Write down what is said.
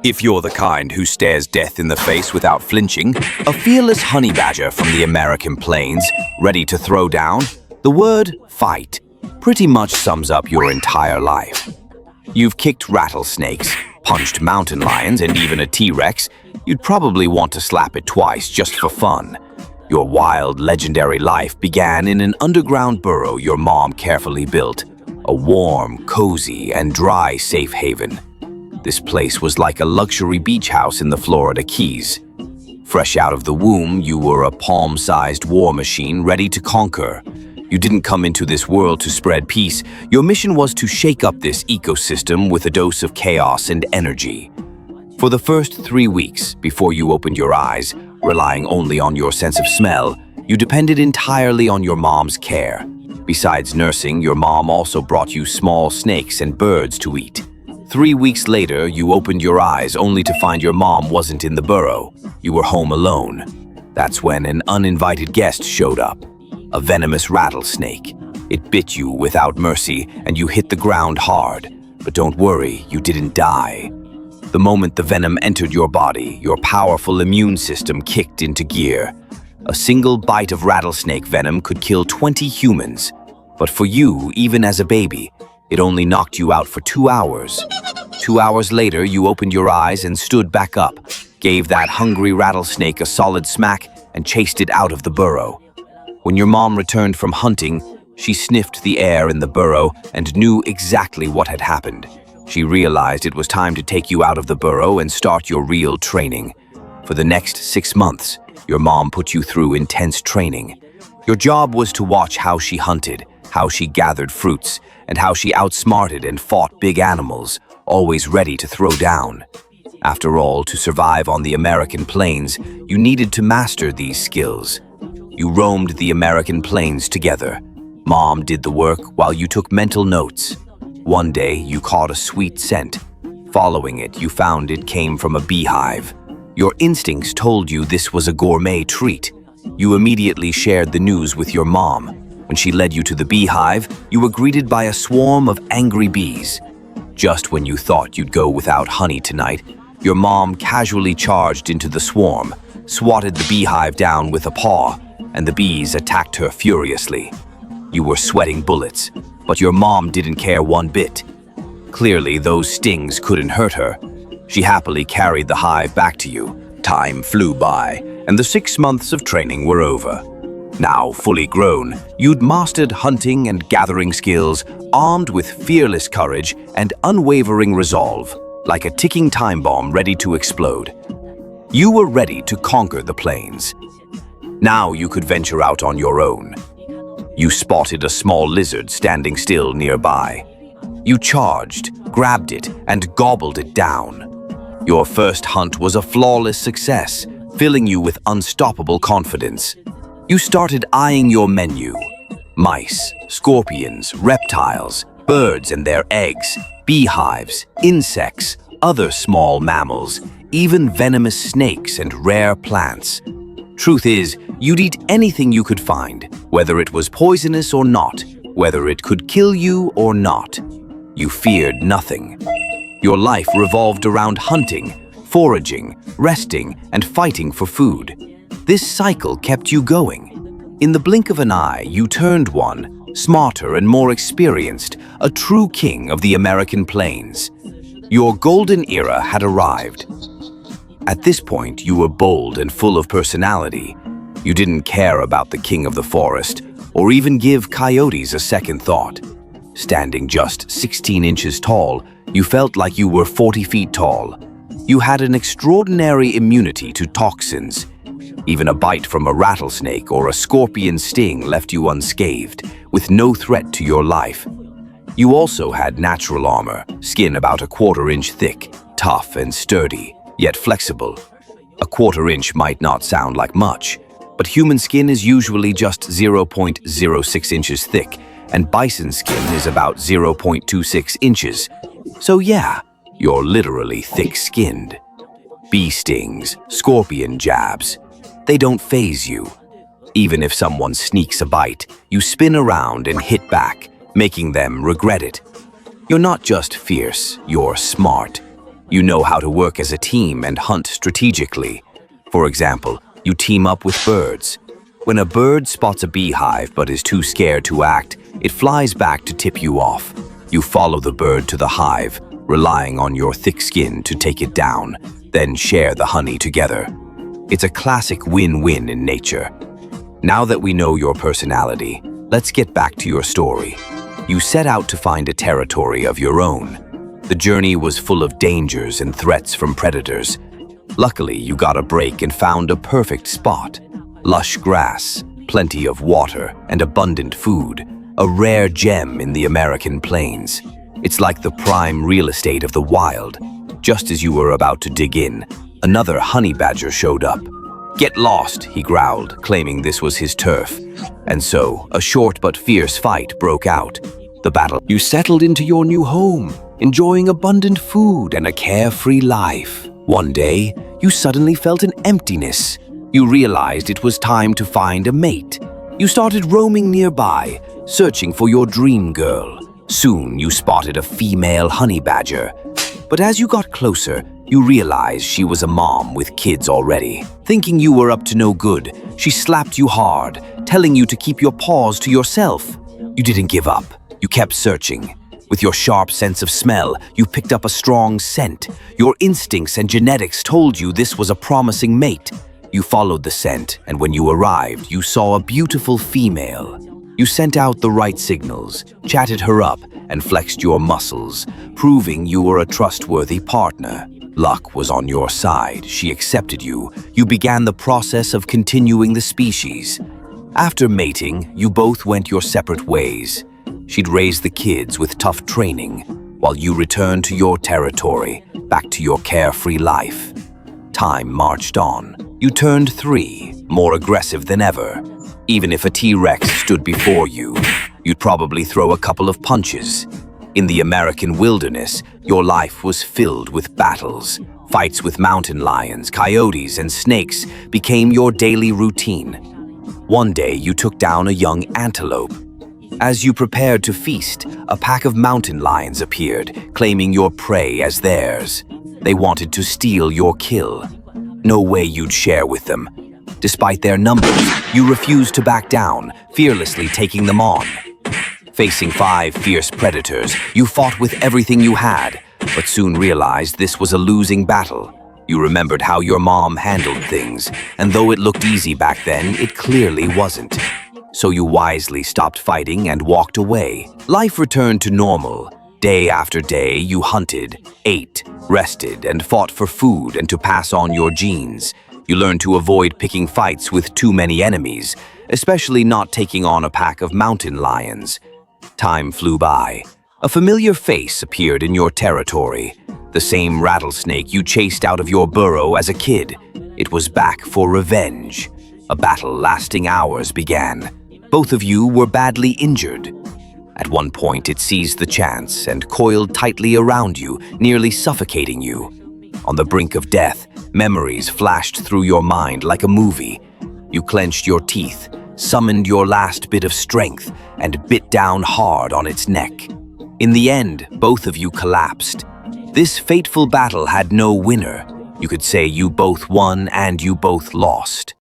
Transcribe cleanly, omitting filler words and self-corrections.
If you're the kind who stares death in the face without flinching, a fearless honey badger from the American plains, ready to throw down, the word fight pretty much sums up your entire life. You've kicked rattlesnakes, punched mountain lions, and even a T-Rex. You'd probably want to slap it twice just for fun. Your wild, legendary life began in an underground burrow your mom carefully built, a warm, cozy, and dry safe haven. This place was like a luxury beach house in the Florida Keys. Fresh out of the womb, you were a palm-sized war machine ready to conquer. You didn't come into this world to spread peace. Your mission was to shake up this ecosystem with a dose of chaos and energy. For the first 3 weeks, before you opened your eyes, relying only on your sense of smell, you depended entirely on your mom's care. Besides nursing, your mom also brought you small snakes and birds to eat. 3 weeks later, you opened your eyes only to find your mom wasn't in the burrow. You were home alone. That's when an uninvited guest showed up. A venomous rattlesnake. It bit you without mercy, and you hit the ground hard. But don't worry, you didn't die. The moment the venom entered your body, your powerful immune system kicked into gear. A single bite of rattlesnake venom could kill 20 humans. But for you, even as a baby, it only knocked you out for 2 hours. 2 hours later, you opened your eyes and stood back up, gave that hungry rattlesnake a solid smack, and chased it out of the burrow. When your mom returned from hunting, she sniffed the air in the burrow and knew exactly what had happened. She realized it was time to take you out of the burrow and start your real training. For the next 6 months, your mom put you through intense training. Your job was to watch how she hunted, how she gathered fruits, and how she outsmarted and fought big animals, always ready to throw down. After all, to survive on the American plains, you needed to master these skills. You roamed the American plains together. Mom did the work while you took mental notes. One day, you caught a sweet scent. Following it, you found it came from a beehive. Your instincts told you this was a gourmet treat. You immediately shared the news with your mom. When she led you to the beehive, you were greeted by a swarm of angry bees. Just when you thought you'd go without honey tonight, your mom casually charged into the swarm, swatted the beehive down with a paw, and the bees attacked her furiously. You were sweating bullets, but your mom didn't care one bit. Clearly, those stings couldn't hurt her. She happily carried the hive back to you. Time flew by, and the 6 months of training were over. Now fully grown, you'd mastered hunting and gathering skills, armed with fearless courage and unwavering resolve, like a ticking time bomb ready to explode. You were ready to conquer the plains. Now you could venture out on your own. You spotted a small lizard standing still nearby. You charged, grabbed it, and gobbled it down. Your first hunt was a flawless success, filling you with unstoppable confidence. You started eyeing your menu. Mice, scorpions, reptiles, birds and their eggs, beehives, insects, other small mammals, even venomous snakes and rare plants. Truth is, you'd eat anything you could find, whether it was poisonous or not, whether it could kill you or not. You feared nothing. Your life revolved around hunting, foraging, resting, and fighting for food. This cycle kept you going. In the blink of an eye, you turned one, smarter and more experienced, a true king of the American plains. Your golden era had arrived. At this point, you were bold and full of personality. You didn't care about the king of the forest, or even give coyotes a second thought. Standing just 16 inches tall, you felt like you were 40 feet tall. You had an extraordinary immunity to toxins. Even a bite from a rattlesnake or a scorpion sting left you unscathed, with no threat to your life. You also had natural armor, skin about a 1/4 inch thick, tough and sturdy, yet flexible. A 1/4 inch might not sound like much, but human skin is usually just 0.06 inches thick, and bison skin is about 0.26 inches. So yeah, you're literally thick-skinned. Bee stings, scorpion jabs, they don't faze you. Even if someone sneaks a bite, you spin around and hit back, making them regret it. You're not just fierce, you're smart. You know how to work as a team and hunt strategically. For example, you team up with birds. When a bird spots a beehive but is too scared to act, it flies back to tip you off. You follow the bird to the hive, relying on your thick skin to take it down, then share the honey together. It's a classic win-win in nature. Now that we know your personality, let's get back to your story. You set out to find a territory of your own. The journey was full of dangers and threats from predators. Luckily, you got a break and found a perfect spot. Lush grass, plenty of water, and abundant food. A rare gem in the American plains. It's like the prime real estate of the wild. Just as you were about to dig in, another honey badger showed up. "Get lost," he growled, claiming this was his turf. And so, a short but fierce fight broke out. The battle. You settled into your new home, enjoying abundant food and a carefree life. One day, you suddenly felt an emptiness. You realized it was time to find a mate. You started roaming nearby, searching for your dream girl. Soon, you spotted a female honey badger. But as you got closer, you realized she was a mom with kids already. Thinking you were up to no good, she slapped you hard, telling you to keep your paws to yourself. You didn't give up. You kept searching. With your sharp sense of smell, you picked up a strong scent. Your instincts and genetics told you this was a promising mate. You followed the scent, and when you arrived, you saw a beautiful female. You sent out the right signals, chatted her up, and flexed your muscles, proving you were a trustworthy partner. Luck was on your side. She accepted you. You began the process of continuing the species. After mating, you both went your separate ways. She'd raise the kids with tough training, while you returned to your territory, back to your carefree life. Time marched on. You turned 3, more aggressive than ever. Even if a T-Rex stood before you, you'd probably throw a couple of punches. In the American wilderness, your life was filled with battles. Fights with mountain lions, coyotes, and snakes became your daily routine. One day, you took down a young antelope. As you prepared to feast, a pack of mountain lions appeared, claiming your prey as theirs. They wanted to steal your kill. No way you'd share with them. Despite their numbers, you refused to back down, fearlessly taking them on. Facing 5 fierce predators, you fought with everything you had, but soon realized this was a losing battle. You remembered how your mom handled things, and though it looked easy back then, it clearly wasn't. So you wisely stopped fighting and walked away. Life returned to normal. Day after day, you hunted, ate, rested, and fought for food and to pass on your genes. You learned to avoid picking fights with too many enemies, especially not taking on a pack of mountain lions. Time flew by. A familiar face appeared in your territory. The same rattlesnake you chased out of your burrow as a kid. It was back for revenge. A battle lasting hours began. Both of you were badly injured. At one point, it seized the chance and coiled tightly around you, nearly suffocating you. On the brink of death, memories flashed through your mind like a movie. You clenched your teeth, summoned your last bit of strength, and bit down hard on its neck. In the end, both of you collapsed. This fateful battle had no winner. You could say you both won and you both lost.